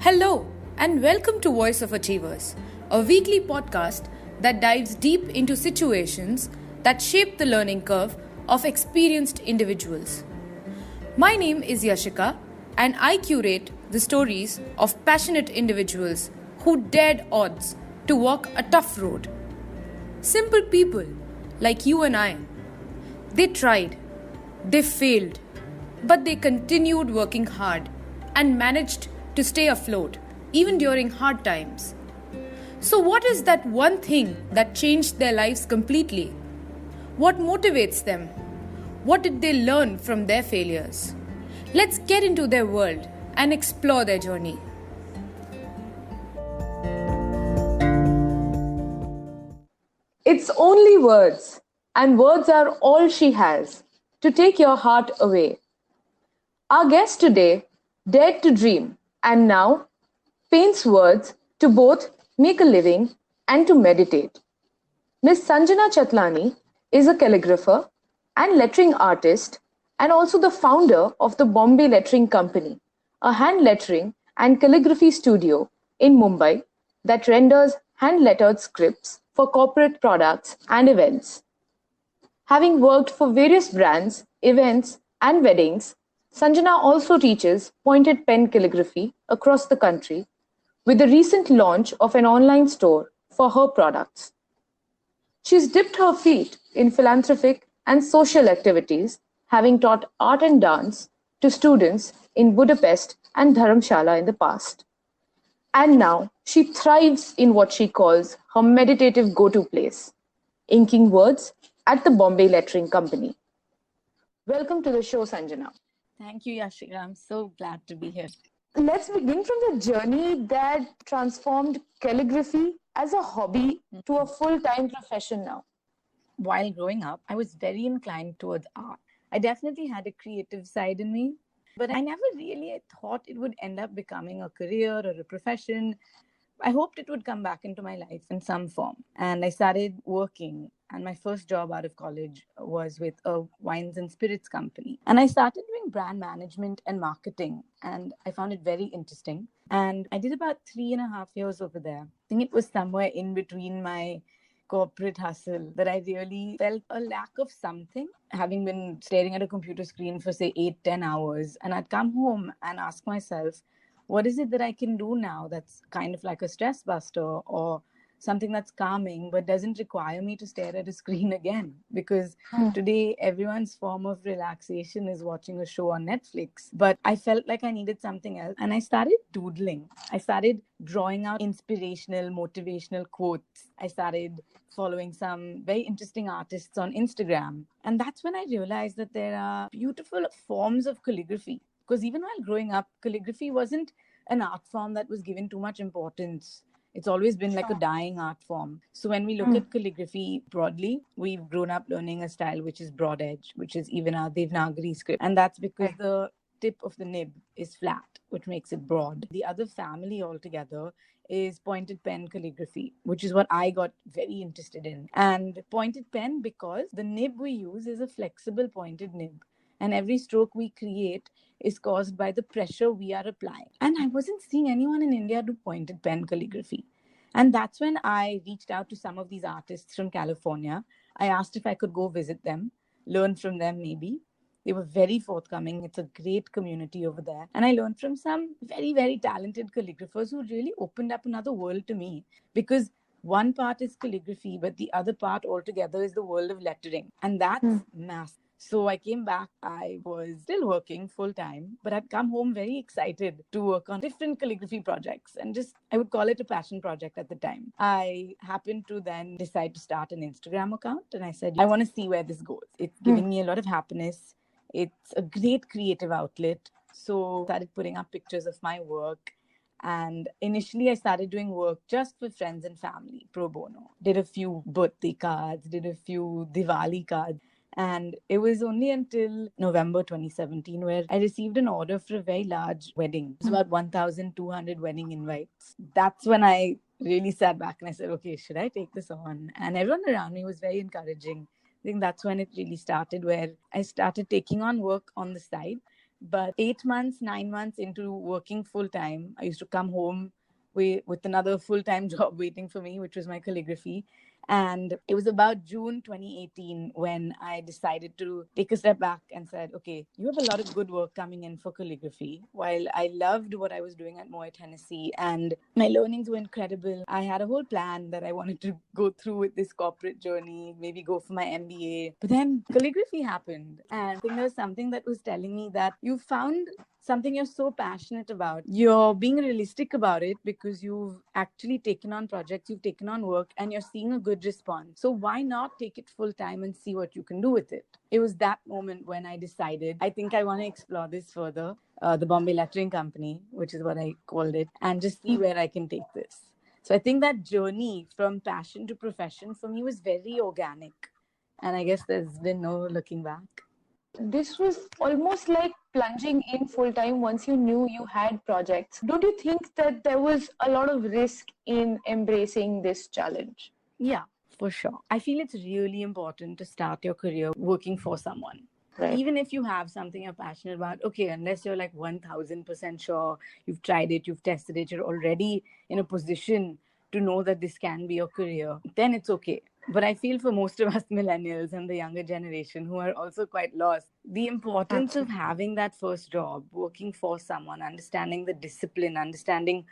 Hello, and welcome to Voice of Achievers, a weekly podcast that dives deep into situations that shape the learning curve of experienced individuals. My name is Yashika, and I curate the stories of passionate individuals who dared odds to walk a tough road. Simple people like you and I. They tried, they failed, but they continued working hard and managed to stay afloat even during hard times. So, what is that one thing that changed their lives completely? What motivates them? What did they learn from their failures? Let's get into their world and explore their journey. It's only words, and words are all she has to take your heart away. Our guest today dared to dream and now paints words to both make a living and to meditate. Miss Sanjana Chatlani is a calligrapher and lettering artist and also the founder of the Bombay Lettering Company, a hand lettering and calligraphy studio in Mumbai that renders hand-lettered scripts for corporate products and events. Having worked for various brands, events, and weddings, Sanjana also teaches pointed pen calligraphy across the country with the recent launch of an online store for her products. She's dipped her feet in philanthropic and social activities, having taught art and dance to students in Budapest and Dharamshala in the past. And now she thrives in what she calls her meditative go-to place, inking words at the Bombay Lettering Company. Welcome to the show, Sanjana. Thank you, Yashika. I'm so glad to be here. Let's begin from the journey that transformed calligraphy as a hobby to a full-time profession now. While growing up, I was very inclined towards art. I definitely had a creative side in me, but I never really thought it would end up becoming a career or a profession. I hoped it would come back into my life in some form. And I started working, and my first job out of college was with a wines and spirits company. And I started doing brand management and marketing, and I found it very interesting. And I did about 3.5 years over there. I think it was somewhere in between my corporate hustle that I really felt a lack of something, having been staring at a computer screen for say 8-10 hours. And I'd come home and ask myself, what is it that I can do now that's kind of like a stress buster or something that's calming but doesn't require me to stare at a screen again? Because today everyone's form of relaxation is watching a show on Netflix. But I felt like I needed something else, and I started doodling. I started drawing out inspirational, motivational quotes. I started following some very interesting artists on Instagram. And that's when I realized that there are beautiful forms of calligraphy. Because even while growing up, calligraphy wasn't an art form that was given too much importance. It's always been like a dying art form. So when we look at calligraphy broadly, we've grown up learning a style which is broad edge, which is even our Devanagari script. And that's because the tip of the nib is flat, which makes it broad. The other family altogether is pointed pen calligraphy, which is what I got very interested in. And pointed pen because the nib we use is a flexible pointed nib. And every stroke we create is caused by the pressure we are applying. And I wasn't seeing anyone in India do pointed pen calligraphy. And that's when I reached out to some of these artists from California. I asked if I could go visit them, learn from them maybe. They were very forthcoming. It's a great community over there. And I learned from some very, very talented calligraphers who really opened up another world to me. Because one part is calligraphy, but the other part altogether is the world of lettering. And that's massive. So I came back, I was still working full time, but I'd come home very excited to work on different calligraphy projects and I would call it a passion project at the time. I happened to then decide to start an Instagram account, and I said, I want to see where this goes. It's giving me a lot of happiness. It's a great creative outlet. So I started putting up pictures of my work. And initially, I started doing work just for friends and family, pro bono. Did a few birthday cards, did a few Diwali cards. And it was only until November 2017 where I received an order for a very large wedding. It's about 1,200 wedding invites. That's when I really sat back and I said, okay, should I take this on? And everyone around me was very encouraging. I think that's when it really started, where I started taking on work on the side But 8 months, 9 months into working full time, I used to come home with another full time job waiting for me, which was my calligraphy. And it was about June 2018 when I decided to take a step back and said, okay, you have a lot of good work coming in for calligraphy. While I loved what I was doing at Moet Hennessy and my learnings were incredible, I had a whole plan that I wanted to go through with this corporate journey, maybe go for my MBA. But then calligraphy happened. And I think there was something that was telling me that you found something you're so passionate about. You're being realistic about it because you've actually taken on projects, you've taken on work, and you're seeing a good response. So why not take it full time and see what you can do with it? It was that moment when I decided, I think I want to explore this further, the Bombay Lettering Company, which is what I called it, and just see where I can take this. So I think that journey from passion to profession for me was very organic. And I guess there's been no looking back. This was almost like plunging in full time once you knew you had projects. Don't you think that there was a lot of risk in embracing this challenge? Yeah, for sure. I feel it's really important to start your career working for someone. Right. Even if you have something you're passionate about, okay, unless you're like 1000% sure, you've tried it, you've tested it, you're already in a position to know that this can be your career, then it's okay. But I feel for most of us millennials and the younger generation who are also quite lost, the importance of having that first job, working for someone, understanding the discipline, understanding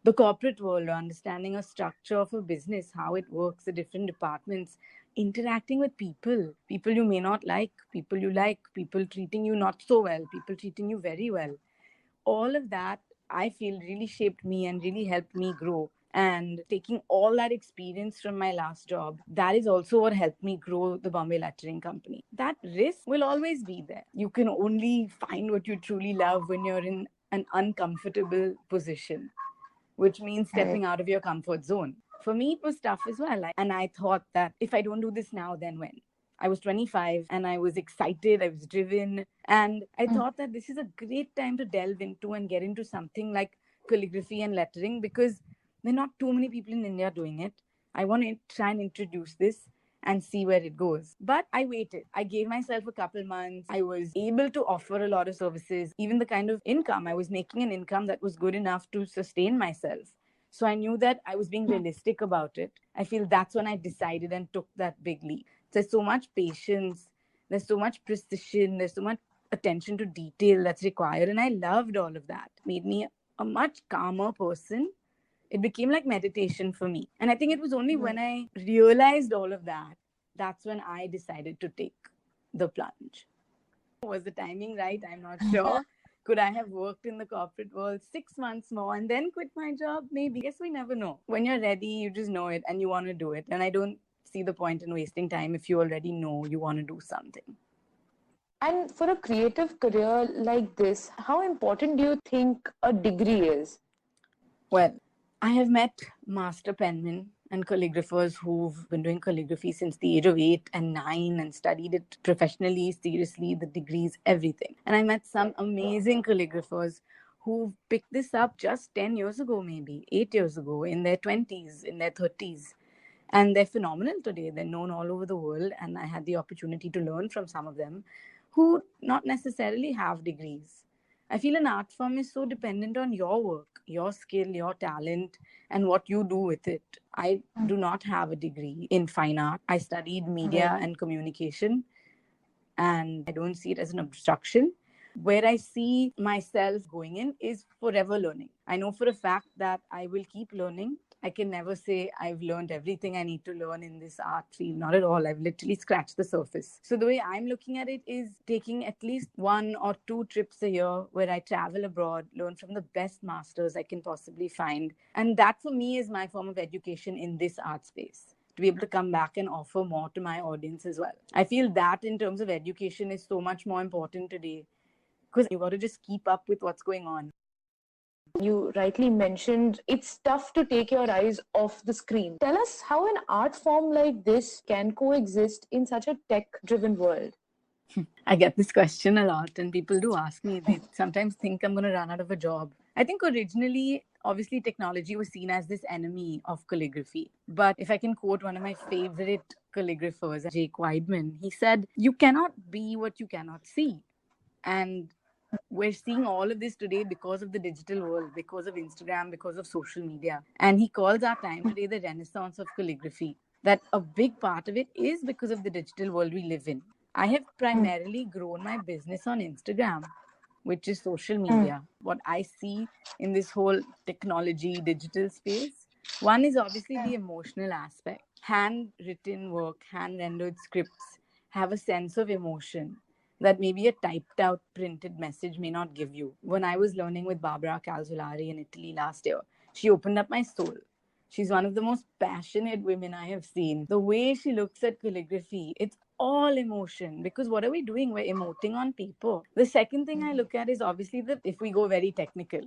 the corporate world, understanding a structure of a business, how it works, the different departments, interacting with people you may not like, people you like, people treating you not so well, people treating you very well. All of that, I feel, really shaped me and really helped me grow. And taking all that experience from my last job, that is also what helped me grow the Bombay Lettering Company. That risk will always be there. You can only find what you truly love when you're in an uncomfortable position, which means stepping out of your comfort zone. For me, it was tough as well. And I thought that if I don't do this now, then when? I was 25 and I was excited, I was driven. And I thought that this is a great time to delve into and get into something like calligraphy and lettering because there are not too many people in India doing it. I want to try and introduce this and see where it goes. But I waited. I gave myself a couple months. I was able to offer a lot of services, even the kind of income. I was making an income that was good enough to sustain myself. So I knew that I was being realistic about it. I feel that's when I decided and took that big leap. There's so much patience, there's so much precision, there's so much attention to detail that's required. And I loved all of that. It made me a much calmer person. It became like meditation for me. And I think it was only when I realized all of that, that's when I decided to take the plunge. Was the timing right? I'm not sure. Could I have worked in the corporate world 6 months more and then quit my job? Maybe. Guess we never know. When you're ready, you just know it and you want to do it. And I don't see the point in wasting time if you already know you want to do something. And for a creative career like this, how important do you think a degree is? Well, I have met master penmen and calligraphers who've been doing calligraphy since the age of 8 and 9 and studied it professionally, seriously, the degrees, everything. And I met some amazing calligraphers who picked this up just 10 years ago, maybe 8 years ago, in their 20s, in their 30s. And they're phenomenal today. They're known all over the world. And I had the opportunity to learn from some of them who not necessarily have degrees. I feel an art form is so dependent on your work, your skill, your talent, and what you do with it. I do not have a degree in fine art. I studied media and communication, and I don't see it as an obstruction. Where I see myself going in is forever learning. I know for a fact that I will keep learning. I can never say I've learned everything I need to learn in this art field. Not at all. I've literally scratched the surface. So the way I'm looking at it is taking at least 1 or 2 trips a year where I travel abroad, learn from the best masters I can possibly find. And that for me is my form of education in this art space, to be able to come back and offer more to my audience as well. I feel that in terms of education is so much more important today because you got to just keep up with what's going on. You rightly mentioned it's tough to take your eyes off the screen. Tell us how an art form like this can coexist in such a tech-driven world. I get this question a lot, and people do ask me. They sometimes think I'm going to run out of a job. I think originally, obviously, technology was seen as this enemy of calligraphy. But if I can quote one of my favorite calligraphers, Jake Weidman, he said, "You cannot be what you cannot see." And we're seeing all of this today because of the digital world, because of Instagram, because of social media. And he calls our time today the renaissance of calligraphy. That a big part of it is because of the digital world we live in. I have primarily grown my business on Instagram, which is social media. What I see in this whole technology, digital space, one is obviously the emotional aspect. Handwritten work, hand rendered scripts have a sense of emotion that maybe a typed out printed message may not give you. When I was learning with Barbara Calzolari in Italy last year, she opened up my soul. She's one of the most passionate women I have seen. The way she looks at calligraphy, it's all emotion, because what are we doing? We're emoting on paper. The second thing I look at is obviously that if we go very technical,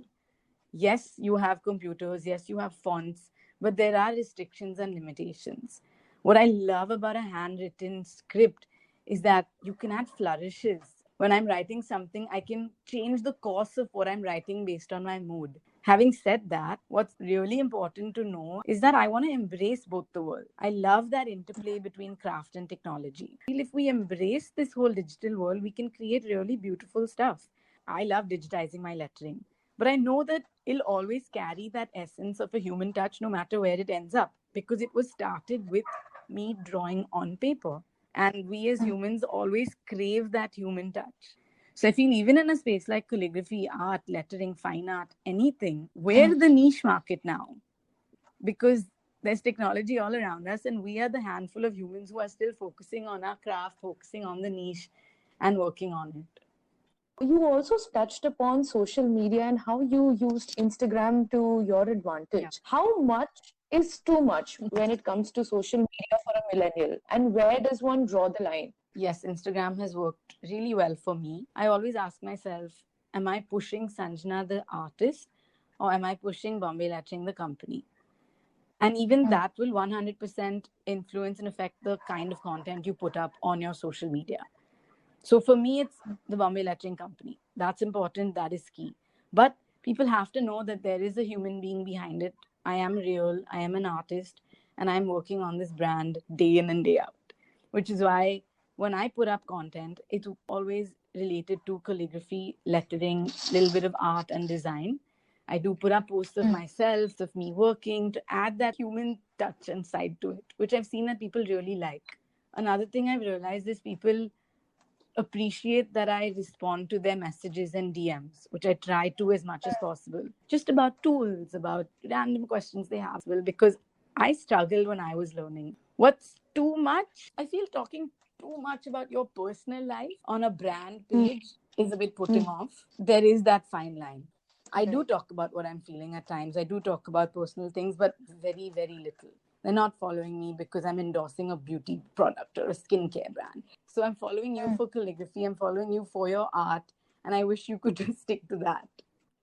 yes, you have computers, yes, you have fonts, but there are restrictions and limitations. What I love about a handwritten script is that you can add flourishes. When I'm writing something, I can change the course of what I'm writing based on my mood. Having said that, what's really important to know is that I want to embrace both the world. I love that interplay between craft and technology. I feel if we embrace this whole digital world, we can create really beautiful stuff. I love digitizing my lettering, but I know that it'll always carry that essence of a human touch no matter where it ends up, because it was started with me drawing on paper. And we as humans always crave that human touch. So I feel even in a space like calligraphy, art, lettering, fine art, anything, we're the niche market now, because there's technology all around us, and we are the handful of humans who are still focusing on our craft, focusing on the niche, and working on it. You also touched upon social media and how you used Instagram to your advantage. Yeah. How much is too much when it comes to social media for a millennial? And where does one draw the line? Yes, Instagram has worked really well for me. I always ask myself, am I pushing Sanjana the artist, or am I pushing Bombay Lettering the company? And even that will 100% influence and affect the kind of content you put up on your social media. So for me, it's the Bombay Lettering Company. That's important. That is key. But people have to know that there is a human being behind it. I am real. I am an artist. And I'm working on this brand day in and day out. Which is why when I put up content, it's always related to calligraphy, lettering, a little bit of art and design. I do put up posts of myself, of me working, to add that human touch and side to it, which I've seen that people really like. Another thing I've realized is people appreciate that I respond to their messages and DMs, which I try to as much as possible. Just about tools, about random questions they have. Well, because I struggled when I was learning. What's too much? I feel talking too much about your personal life on a brand page is a bit putting off. There is that fine line. I do talk about what I'm feeling at times. I do talk about personal things, but very, very little. They're not following me because I'm endorsing a beauty product or a skincare brand. So I'm following you for calligraphy. I'm following you for your art. And I wish you could just stick to that.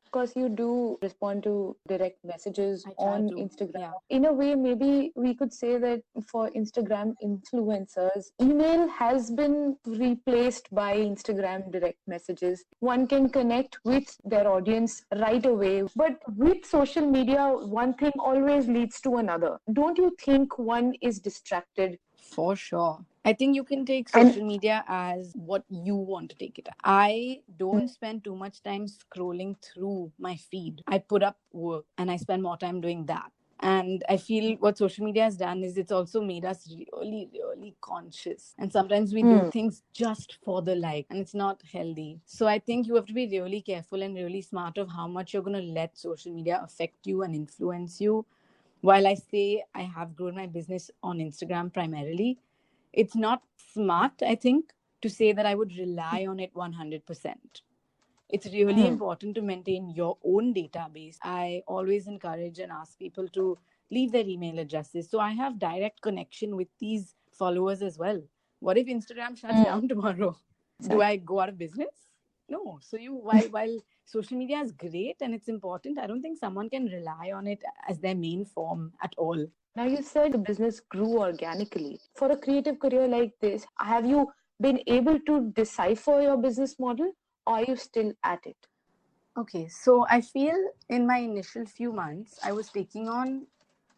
Of course, you do respond to direct messages on to. Instagram. Yeah. In a way, maybe we could say that for Instagram influencers, email has been replaced by Instagram direct messages. One can connect with their audience right away. But with social media, one thing always leads to another. Don't you think one is distracted? For sure. I think you can take social media as what you want to take it. I don't spend too much time scrolling through my feed. I put up work and I spend more time doing that. And I feel what social media has done is it's also made us really, really conscious. And sometimes we do things just for the like, and it's not healthy. So I think you have to be really careful and really smart of how much you're going to let social media affect you and influence you. While I say I have grown my business on Instagram primarily, it's not smart, I think, to say that I would rely on it 100%. It's really important to maintain your own database. I always encourage and ask people to leave their email addresses. So I have direct connection with these followers as well. What if Instagram shuts down tomorrow? Do I go out of business? No. So while social media is great and it's important, I don't think someone can rely on it as their main form at all. Now, you said the business grew organically. For a creative career like this, have you been able to decipher your business model, or are you still at it? Okay, so I feel in my initial few months, I was taking on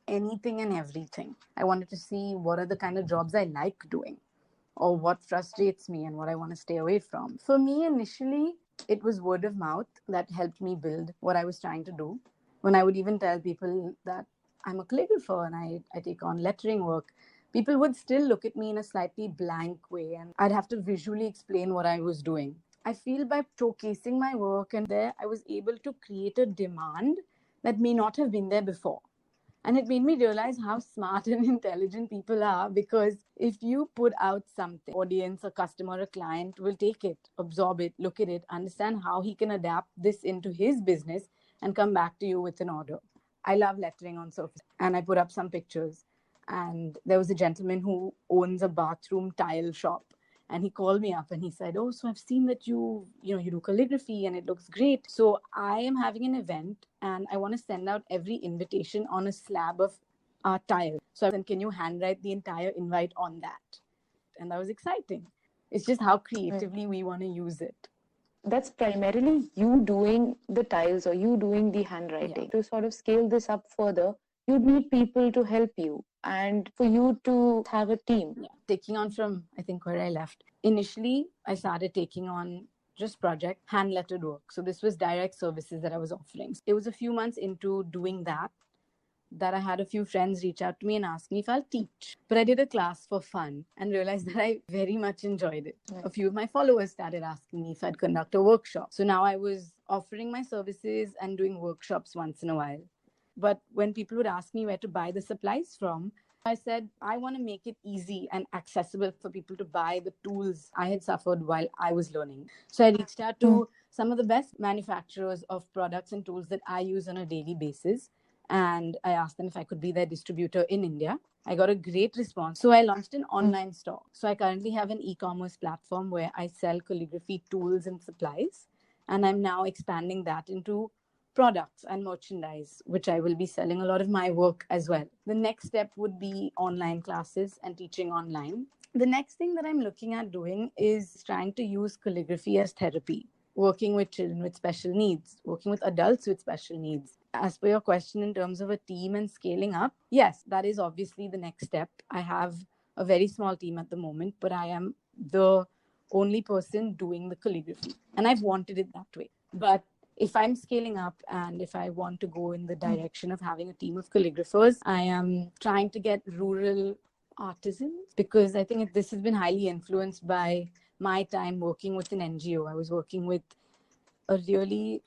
anything and everything. I wanted to see what are the kind of jobs I like doing, or what frustrates me and what I want to stay away from. For me, initially, It was word of mouth that helped me build what I was trying to do. When I would even tell people that I'm a calligrapher and I take on lettering work, people would still look at me in a slightly blank way, and I'd have to visually explain what I was doing. I feel by showcasing my work and there, I was able to create a demand that may not have been there before. And it made me realize how smart and intelligent people are, because if you put out something, audience, a customer, a client will take it, absorb it, look at it, understand how he can adapt this into his business and come back to you with an order. I love lettering on surface, and I put up some pictures. And there was a gentleman who owns a bathroom tile shop, and he called me up and he said, "Oh, so I've seen that you do calligraphy and it looks great. So I am having an event and I want to send out every invitation on a slab of tile. So then can you handwrite the entire invite on that?" And that was exciting. It's just how creatively we want to use it. That's primarily you doing the tiles or you doing the handwriting. To sort of scale this up further, you'd need people to help you and for you to have a team. Taking on from, I think, where I left. Initially, I started taking on just project hand lettered work. So this was direct services that I was offering. It was a few months into doing that I had a few friends reach out to me and ask me if I'll teach. But I did a class for fun and realized that I very much enjoyed it. A few of my followers started asking me if I'd conduct a workshop. So now I was offering my services and doing workshops once in a while. But when people would ask me where to buy the supplies from, I said, I want to make it easy and accessible for people to buy the tools I had suffered while I was learning. So I reached out to some of the best manufacturers of products and tools that I use on a daily basis. And I asked them if I could be their distributor in India. I got a great response. So I launched an online store. So I currently have an e-commerce platform where I sell calligraphy tools and supplies. And I'm now expanding that into products and merchandise, which I will be selling a lot of my work as well. The next step would be online classes and teaching online. The next thing that I'm looking at doing is trying to use calligraphy as therapy, working with children with special needs, working with adults with special needs. As per your question in terms of a team and scaling up, yes, that is obviously the next step. I have a very small team at the moment, but I am the only person doing the calligraphy, and I've wanted it that way. But if I'm scaling up and if I want to go in the direction of having a team of calligraphers, I am trying to get rural artisans, because I think this has been highly influenced by my time working with an NGO. I was working with a really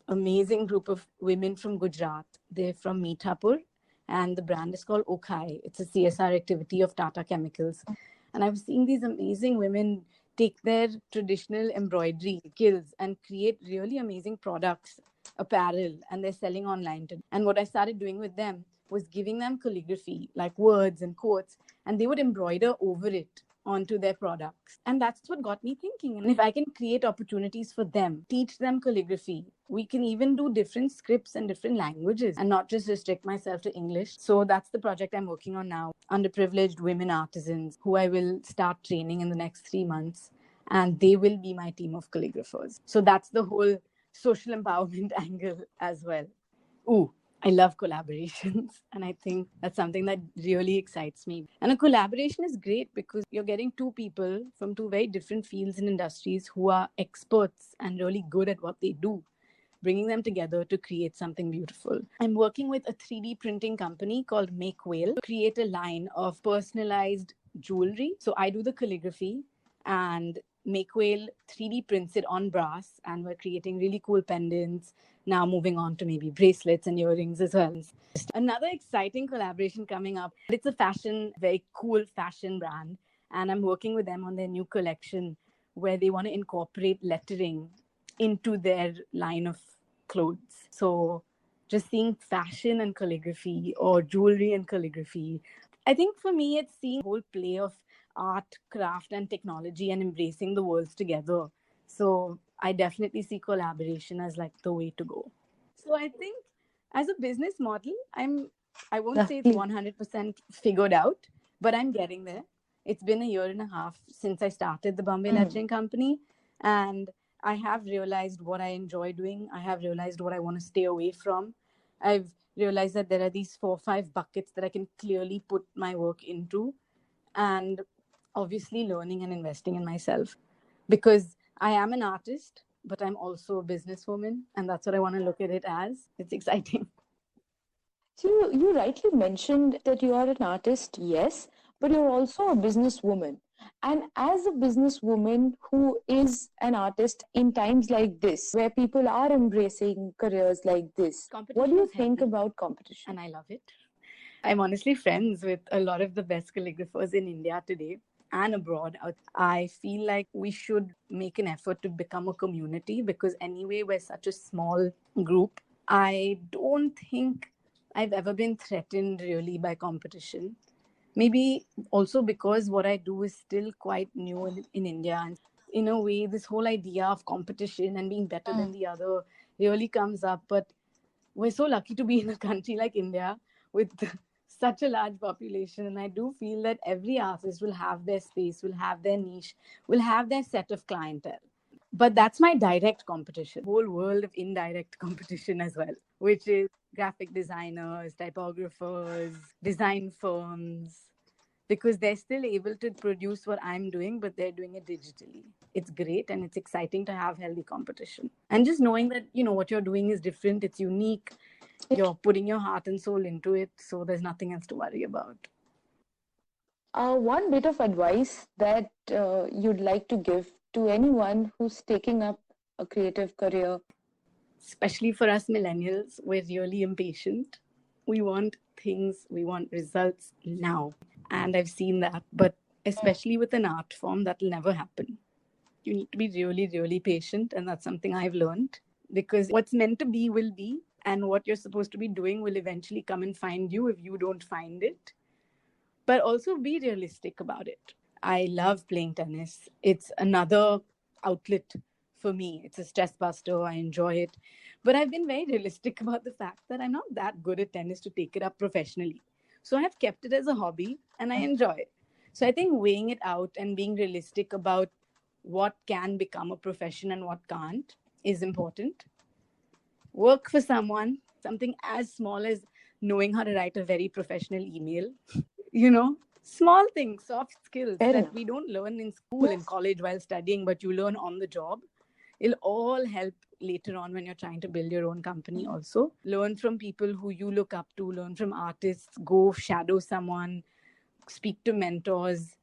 amazing group of women from Gujarat. They're from Meethapur, and the brand is called Okhai. It's a CSR activity of Tata Chemicals. And I was seeing these amazing women take their traditional embroidery skills and create really amazing products, apparel, and they're selling online. And what I started doing with them was giving them calligraphy, like words and quotes, and they would embroider over it onto their products. And that's what got me thinking. And if I can create opportunities for them, teach them calligraphy, we can even do different scripts and different languages and not just restrict myself to English. So that's the project I'm working on now. Underprivileged women artisans who I will start training in the next 3 months, and they will be my team of calligraphers. So that's the whole social empowerment angle as well. Ooh, I love collaborations, and I think that's something that really excites me. And a collaboration is great because you're getting two people from two very different fields and industries who are experts and really good at what they do, bringing them together to create something beautiful. I'm working with a 3D printing company called Make Whale to create a line of personalized jewelry. So I do the calligraphy, and Make Whale 3D prints it on brass, and we're creating really cool pendants. Now moving on to maybe bracelets and earrings as well. Another exciting collaboration coming up. It's a very cool fashion brand, and I'm working with them on their new collection where they want to incorporate lettering into their line of clothes. So just seeing fashion and calligraphy or jewelry and calligraphy. I think for me, it's seeing the whole play of art, craft, and technology and embracing the worlds together. So I definitely see collaboration as like the way to go. So I think as a business model, I won't say it's 100% figured out, but I'm getting there. It's been a year and a half since I started the Bombay Lettering Company, and I have realized what I enjoy doing. I have realized what I want to stay away from. I've realized that there are these 4 or 5 buckets that I can clearly put my work into, and obviously learning and investing in myself, because I am an artist. but I'm also a businesswoman, and that's what I want to look at it as. It's exciting. So you rightly mentioned that you are an artist, yes, but you're also a businesswoman. And as a businesswoman who is an artist in times like this, where people are embracing careers like this, what do you think about competition? And I love it. I'm honestly friends with a lot of the best calligraphers in India today and abroad. I feel like we should make an effort to become a community, because anyway, we're such a small group. I don't think I've ever been threatened really by competition. Maybe also because what I do is still quite new in India. And in a way, this whole idea of competition and being better than the other really comes up. But we're so lucky to be in a country like India with such a large population. And I do feel that every artist will have their space, will have their niche, will have their set of clientele. But that's my direct competition. Whole world of indirect competition as well, which is graphic designers, typographers, design firms, because they're still able to produce what I'm doing, but they're doing it digitally. It's great, and it's exciting to have healthy competition. And just knowing that, what you're doing is different, it's unique, you're putting your heart and soul into it, so there's nothing else to worry about. One bit of advice that you'd like to give to anyone who's taking up a creative career? Especially for us millennials, we're really impatient. We want things, we want results now. And I've seen that, but especially with an art form, that'll never happen. You need to be really, really patient, and that's something I've learned, because what's meant to be will be, and what you're supposed to be doing will eventually come and find you if you don't find it. But also be realistic about it. I love playing tennis. It's another outlet for me. It's a stress buster. I enjoy it. But I've been very realistic about the fact that I'm not that good at tennis to take it up professionally. So I have kept it as a hobby, and I enjoy it. So I think weighing it out and being realistic about what can become a profession and what can't is important. Work for someone, something as small as knowing how to write a very professional email, small things, soft skills that we don't learn in school, in college while studying, but you learn on the job. It'll all help later on when you're trying to build your own company also. Learn from people who you look up to, learn from artists, go shadow someone, speak to mentors,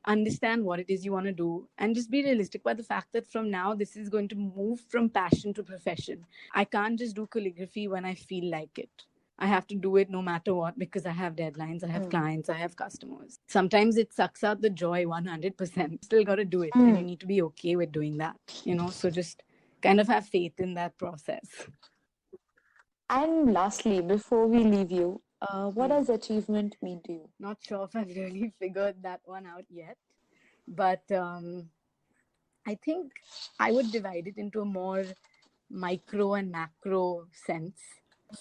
understand what it is you want to do, and just be realistic about the fact that from now, this is going to move from passion to profession. I can't just do calligraphy when I feel like it. I have to do it no matter what, because I have deadlines, I have clients, I have customers. Sometimes it sucks out the joy 100%. Still got to do it, and you need to be okay with doing that, so just kind of have faith in that process. And lastly, before we leave you, what does achievement mean to you? Not sure if I've really figured that one out yet, but I think I would divide it into a more micro and macro sense.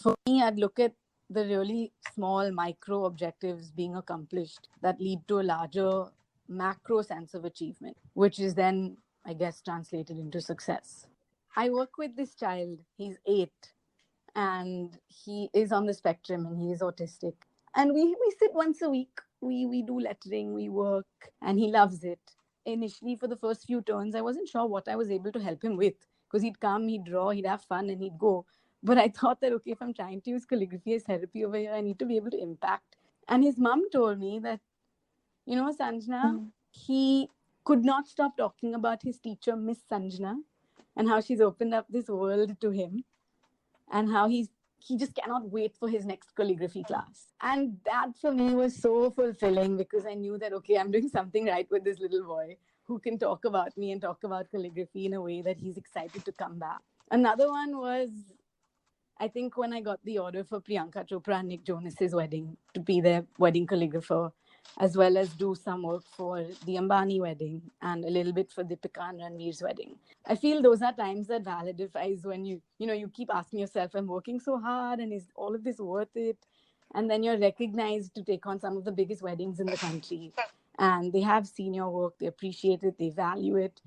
For me, I'd look at the really small micro objectives being accomplished that lead to a larger macro sense of achievement, which is then, I guess, translated into success. I work with this child. He's 8, and he is on the spectrum, and he is autistic. And we sit once a week. We do lettering, we work, and he loves it. Initially, for the first few turns, I wasn't sure what I was able to help him with, because he'd come, he'd draw, he'd have fun, and he'd go. But I thought that, okay, if I'm trying to use calligraphy as therapy over here, I need to be able to impact. And his mom told me that, Sanjana, he could not stop talking about his teacher, Miss Sanjana, and how she's opened up this world to him, and how he just cannot wait for his next calligraphy class. And that for me was so fulfilling, because I knew that, okay, I'm doing something right with this little boy who can talk about me and talk about calligraphy in a way that he's excited to come back. Another one was, I think, when I got the order for Priyanka Chopra and Nick Jonas's wedding to be their wedding calligrapher, as well as do some work for the Ambani wedding and a little bit for Deepika and Ranveer's wedding. I feel those are times that validifies when you keep asking yourself, I'm working so hard, and is all of this worth it? And then you're recognized to take on some of the biggest weddings in the country, and they have seen your work, they appreciate it, they value it.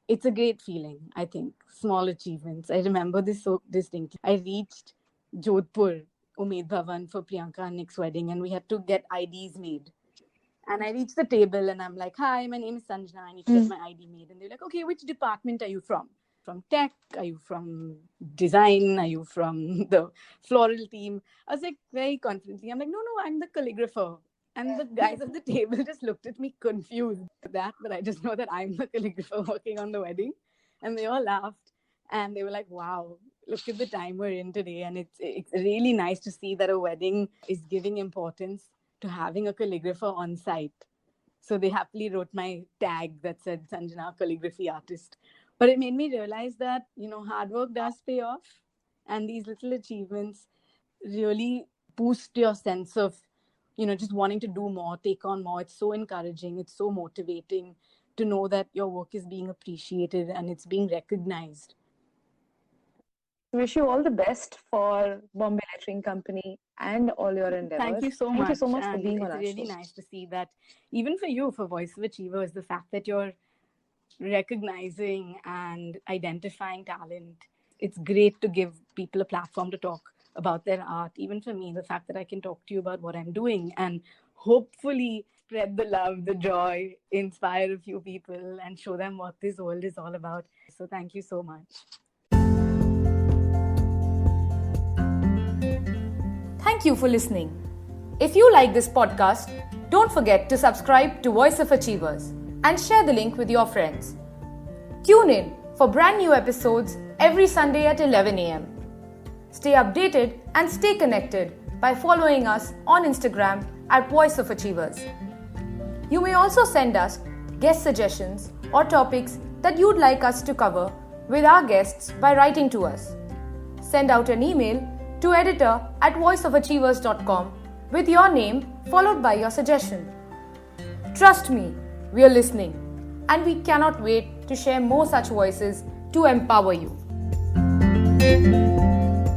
It's a great feeling, I think. Small achievements. I remember this so distinctly. I reached Jodhpur, Umaid Bhavan, for Priyanka and Nick's wedding, and we had to get IDs made. And I reached the table, and I'm like, hi, my name is Sanjana. I need to get my ID made. And they're like, okay, which department are you from? from tech? Are you from design? Are you from the floral team? I was like very confidently, I'm like, no, I'm the calligrapher. And the guys at the table just looked at me confused with that, but I just know that I'm the calligrapher working on the wedding. And they all laughed and they were like, wow, look at the time we're in today. And it's really nice to see that a wedding is giving importance to having a calligrapher on site. So they happily wrote my tag that said Sanjana calligraphy artist. But it made me realize that, hard work does pay off. And these little achievements really boost your sense of, just wanting to do more, take on more. It's so encouraging. It's so motivating to know that your work is being appreciated and it's being recognized. Wish you all the best for Bombay Lettering Company and all your endeavors. Thank you so much. Thank you so much for And being on it's our really show. nice to see that even for you, for Voice of Achievers, the fact that you're recognizing and identifying talent, it's great to give people a platform to talk about their art. Even for me, the fact that I can talk to you about what I'm doing and hopefully spread the love, the joy, inspire a few people and show them what this world is all about. So thank you so much. Thank you for listening. If you like this podcast, don't forget to subscribe to Voice of Achievers and share the link with your friends. Tune in for brand new episodes every Sunday at 11 a.m. Stay updated and stay connected by following us on Instagram at Voice of Achievers. You may also send us guest suggestions or topics that you'd like us to cover with our guests by writing to us. Send out an email to editor@voiceofachievers.com with your name followed by your suggestion. Trust me, we are listening and we cannot wait to share more such voices to empower you.